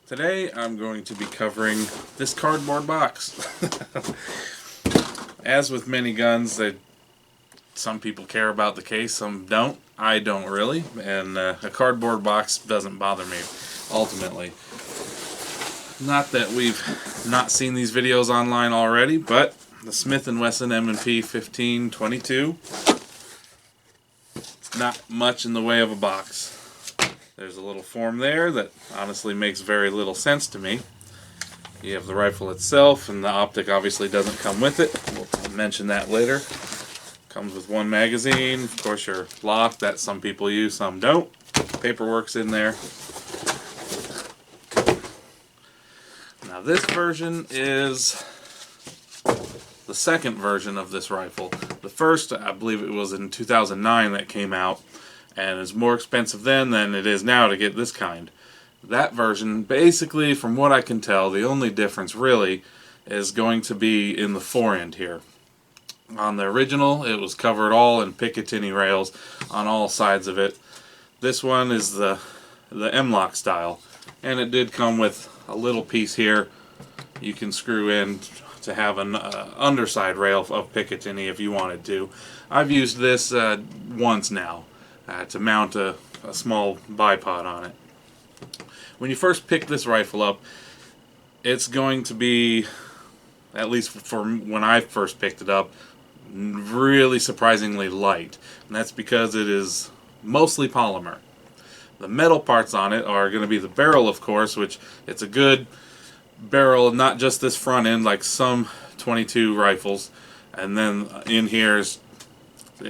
Today I'm going to be covering this cardboard box. As with many guns, some people care about the case, some don't. I don't really, and a cardboard box doesn't bother me, ultimately. Not that we've not seen these videos online already, but the Smith and Wesson M&P 1522, not much in the way of a box. There's a little form there that honestly makes very little sense to me. You have the rifle itself, and the optic obviously doesn't come with it. We'll mention that later. Comes with one magazine. Of course, your lock that some people use, some don't. Paperwork's in there. Now this version is the second version of this rifle. The first, I believe it was in 2009 that came out, and is more expensive then than it is now to get this kind. That version, basically, from what I can tell, the only difference really is going to be in the forend here. On the original, it was covered all in Picatinny rails on all sides of it. This one is the M-lock style, and it did come with a little piece here you can screw in to have an underside rail of Picatinny if you wanted to. I've used this once now to mount a small bipod on it. When you first pick this rifle up, it's going to be, at least for when I first picked it up, really surprisingly light. And that's because it is mostly polymer. The metal parts on it are going to be the barrel, of course, which it's a good barrel, not just this front end like some 22 rifles. And then in here it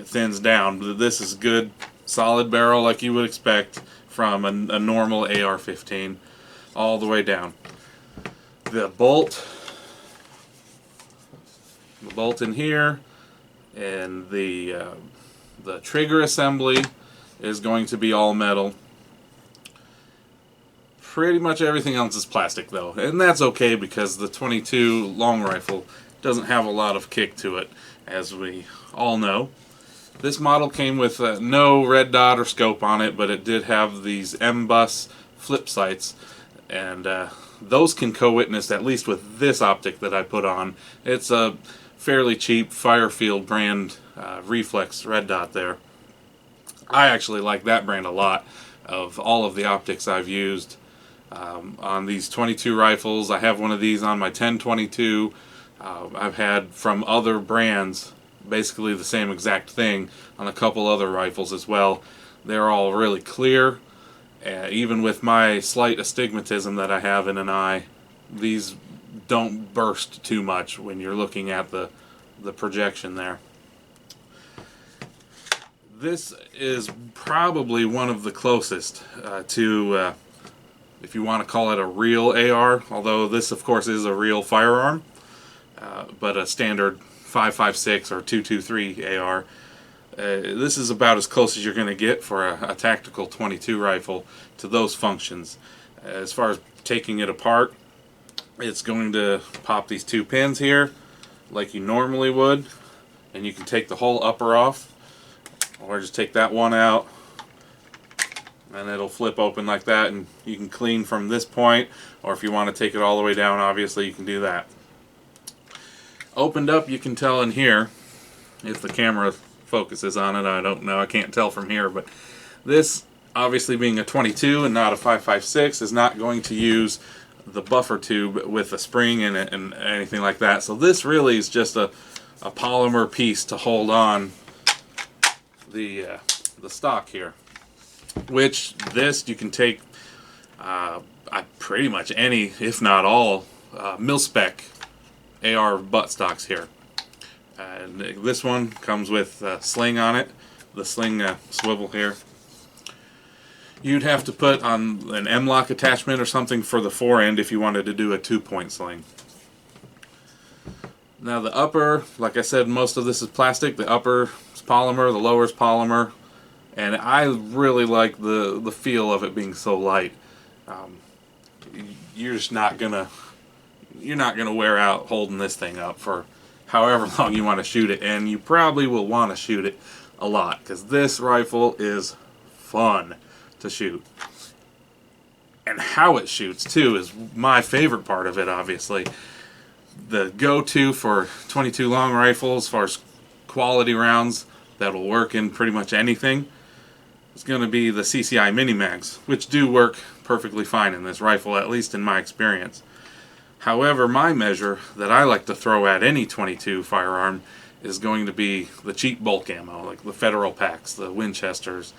thins down. But this is good, solid barrel like you would expect from a normal AR-15 all the way down. The bolt in here, and the trigger assembly is going to be all metal. Pretty much everything else is plastic though, and that's okay because the 22 long rifle doesn't have a lot of kick to it, as we all know. This model came with no red dot or scope on it, but it did have these M-bus flip sights, and those can co-witness, at least with this optic that I put on. It's a fairly cheap Firefield brand reflex red dot there. I actually like that brand a lot of all of the optics I've used on these 22 rifles. I have one of these on my 1022. I've had from other brands basically the same exact thing on a couple other rifles as well. They're all really clear. Even with my slight astigmatism that I have in an eye, these don't burst too much when you're looking at the projection there. This is probably one of the closest to, if you want to call it a real AR, although this of course is a real firearm, but a standard 5.56 or 223 AR. This is about as close as you're going to get for a tactical 22 rifle to those functions. As far as taking it apart, it's going to pop these two pins here like you normally would, and you can take the whole upper off, or just take that one out and it'll flip open like that, and you can clean from this point, or if you want to take it all the way down, obviously you can do that. Opened up, you can tell in here, if the camera focuses on it, I don't know, I can't tell from here, but this, obviously being a 22 and not a 5.56, is not going to use the buffer tube with a spring in it and anything like that. So this really is just a polymer piece to hold on the stock here. Which this you can take pretty much any, if not all, mil-spec AR buttstocks here. And this one comes with a sling on it, the sling swivel here. You'd have to put on an M-lock attachment or something for the forend if you wanted to do a 2-point sling. Now the upper, like I said, most of this is plastic. The upper is polymer, the lower is polymer, and I really like the feel of it being so light. You're not gonna wear out holding this thing up for however long you want to shoot it, and you probably will want to shoot it a lot because this rifle is fun to shoot. And how it shoots too is my favorite part of it, obviously. The go-to for 22 long rifles, as far as quality rounds that'll work in pretty much anything, is going to be the CCI mini mags, which do work perfectly fine in this rifle, at least in my experience. However, my measure that I like to throw at any 22 firearm is going to be the cheap bulk ammo, like the Federal packs, the Winchesters.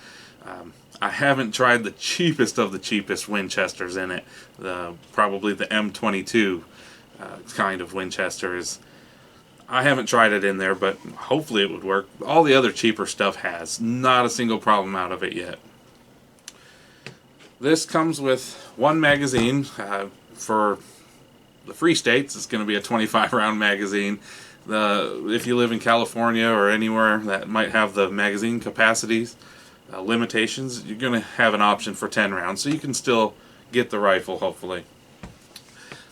I haven't tried the cheapest of the cheapest Winchesters in it. Probably the M22 kind of Winchesters. I haven't tried it in there, but hopefully it would work. All the other cheaper stuff has. Not a single problem out of it yet. This comes with one magazine. For the free states, it's going to be a 25 round magazine. If you live in California or anywhere that might have the magazine capacities limitations, you're going to have an option for 10 rounds, so you can still get the rifle, hopefully.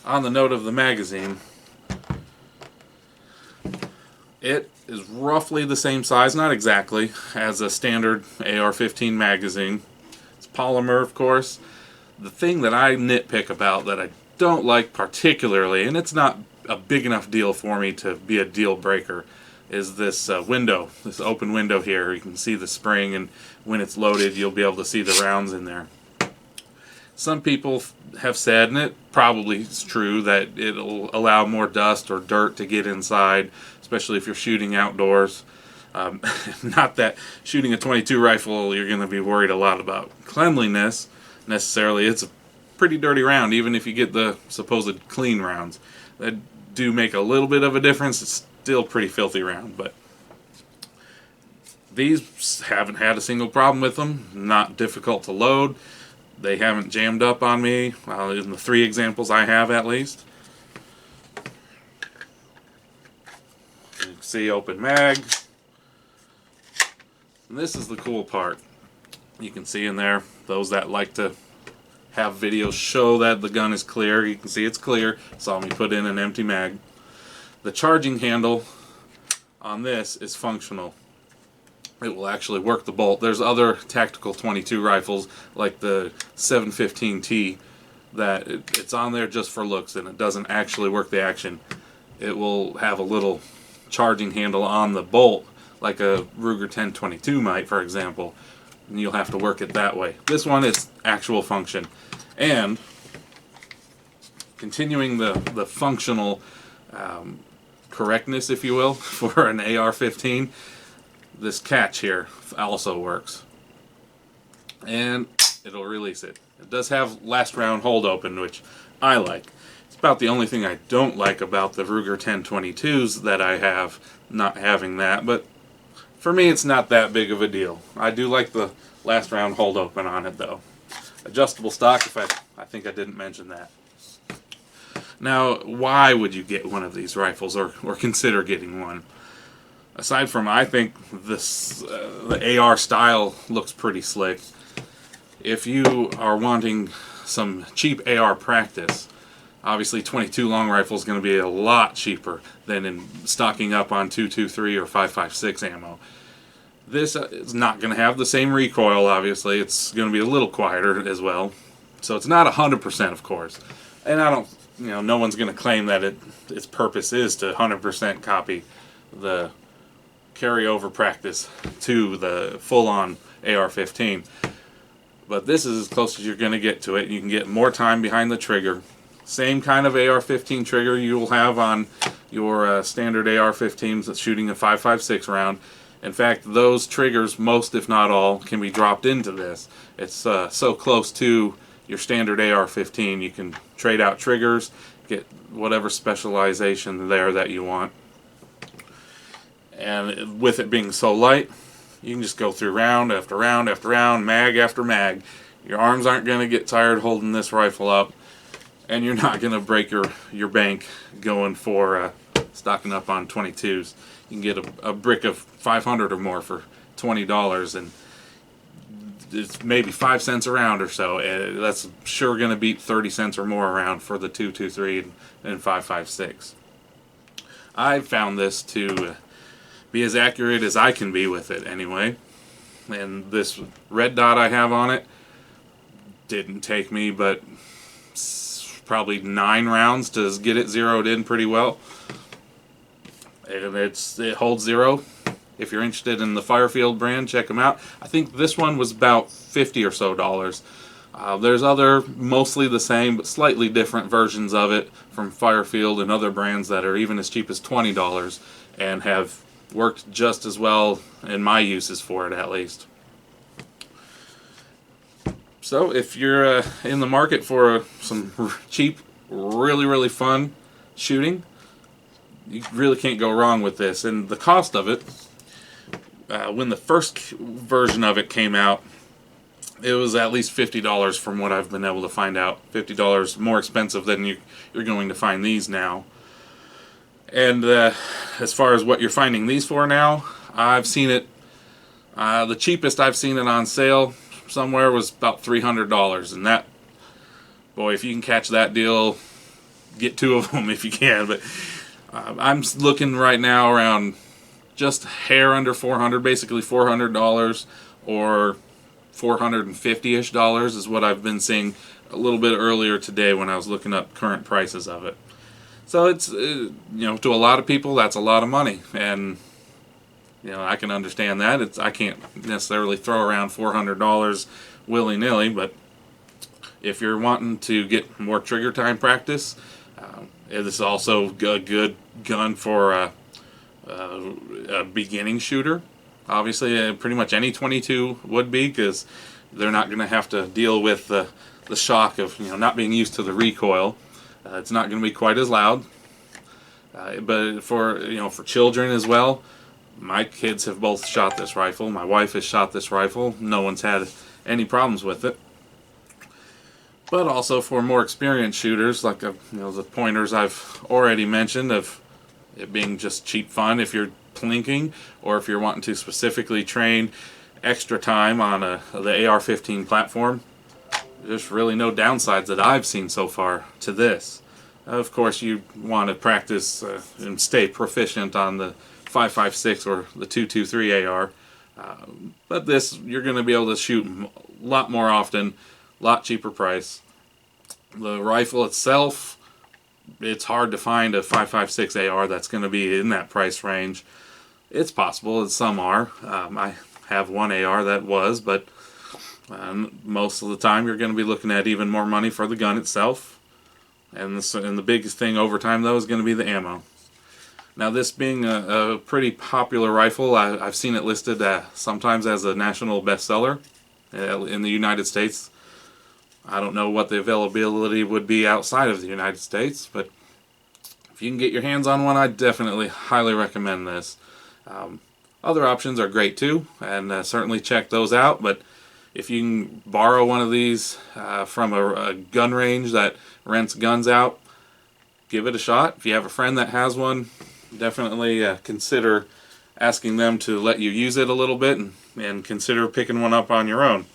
On the note of the magazine, it is roughly the same size, not exactly, as a standard AR-15 magazine. It's polymer, of course. The thing that I nitpick about that I don't like particularly, and it's not a big enough deal for me to be a deal breaker, is this window, this open window here. You can see the spring, and when it's loaded you'll be able to see the rounds in there. Some people have said, and it probably is true, that it'll allow more dust or dirt to get inside, especially if you're shooting outdoors. Not that shooting a 22 rifle you're going to be worried a lot about cleanliness necessarily. It's a pretty dirty round, even if you get the supposed clean rounds. That do make a little bit of a difference. It's still a pretty filthy round, but these haven't had a single problem with them. Not difficult to load. They haven't jammed up on me, in the 3 examples I have at least. You can see open mag. And this is the cool part. You can see in there, those that like to have videos show that the gun is clear, you can see it's clear. Saw me put in an empty mag. The charging handle on this is functional. It will actually work the bolt. There's other tactical 22 rifles like the 715T that it's on there just for looks and it doesn't actually work the action. It will have a little charging handle on the bolt like a Ruger 1022 might, for example, and you'll have to work it that way. This one is actual function. And continuing the functional correctness, if you will, for an AR-15, this catch here also works, and it'll release it. It does have last round hold open, which I like. It's about the only thing I don't like about the Ruger 1022s that I have, not having that, but for me it's not that big of a deal. I do like the last round hold open on it though. Adjustable stock, if I think I didn't mention that. Now, why would you get one of these rifles or consider getting one? Aside from, I think this the AR style looks pretty slick. If you are wanting some cheap AR practice, obviously 22 long rifle is going to be a lot cheaper than in stocking up on 223 or 556 ammo. This is not going to have the same recoil, obviously. It's going to be a little quieter as well. So it's not 100%, of course. And I don't, no one's going to claim that its purpose is to 100% copy the carryover practice to the full-on AR-15. But this is as close as you're going to get to it. You can get more time behind the trigger. Same kind of AR-15 trigger you will have on your standard AR-15s that's shooting a 5.56 round. In fact, those triggers, most if not all, can be dropped into this. It's so close to your standard AR-15. You can trade out triggers, get whatever specialization there that you want. And with it being so light, you can just go through round after round after round, mag after mag. Your arms aren't going to get tired holding this rifle up, and you're not going to break your bank going for stocking up on 22s. You can get a brick of 500 or more for $20, and it's maybe 5 cents a round or so. That's sure going to beat 30 cents or more a round for the 223 and 556. I've found this to be as accurate as I can be with it anyway. And this red dot I have on it didn't take me but probably 9 rounds to get it zeroed in pretty well. And it holds zero. If you're interested in the Firefield brand, check them out. I think this one was about $50 or so. There's other, mostly the same, but slightly different versions of it from Firefield and other brands that are even as cheap as $20 and have worked just as well in my uses for it, at least. So if you're in the market for some cheap, really fun shooting, you really can't go wrong with this. And the cost of it, when the first version of it came out, it was at least $50 from what I've been able to find out. $50 more expensive than you're going to find these now. And as far as what you're finding these for now, I've seen it, the cheapest I've seen it on sale somewhere was about $300. And that, boy, if you can catch that deal, get 2 of them if you can. But I'm looking right now around just hair under $400, basically $400 or $450-ish is what I've been seeing a little bit earlier today when I was looking up current prices of it. So it's, you know, to a lot of people that's a lot of money, and you know, I can understand that. I can't necessarily throw around $400 willy-nilly, but if you're wanting to get more trigger time practice, it is also a good gun for a beginning shooter. Obviously, pretty much any 22 would be, because they're not going to have to deal with the shock of, you know, not being used to the recoil. It's not going to be quite as loud. But for, you know, for children as well, my kids have both shot this rifle. My wife has shot this rifle. No one's had any problems with it. But also for more experienced shooters, like you know, the pointers I've already mentioned, of it being just cheap fun if you're plinking, or if you're wanting to specifically train extra time on the AR-15 platform. There's really no downsides that I've seen so far to this. Of course, you want to practice and stay proficient on the 5.56 or the 2.23 AR, but this, you're going to be able to shoot a lot more often, a lot cheaper price. The rifle itself, it's hard to find a 5.56 AR that's going to be in that price range. It's possible, and some are. I have one AR that was, but most of the time you're going to be looking at even more money for the gun itself. And the biggest thing over time, though, is going to be the ammo. Now, this being a pretty popular rifle, I've seen it listed sometimes as a national bestseller in the United States. I don't know what the availability would be outside of the United States, but if you can get your hands on one, I definitely highly recommend this. Other options are great too, and certainly check those out. But if you can borrow one of these from a gun range that rents guns out, give it a shot. If you have a friend that has one, definitely consider asking them to let you use it a little bit, and consider picking one up on your own.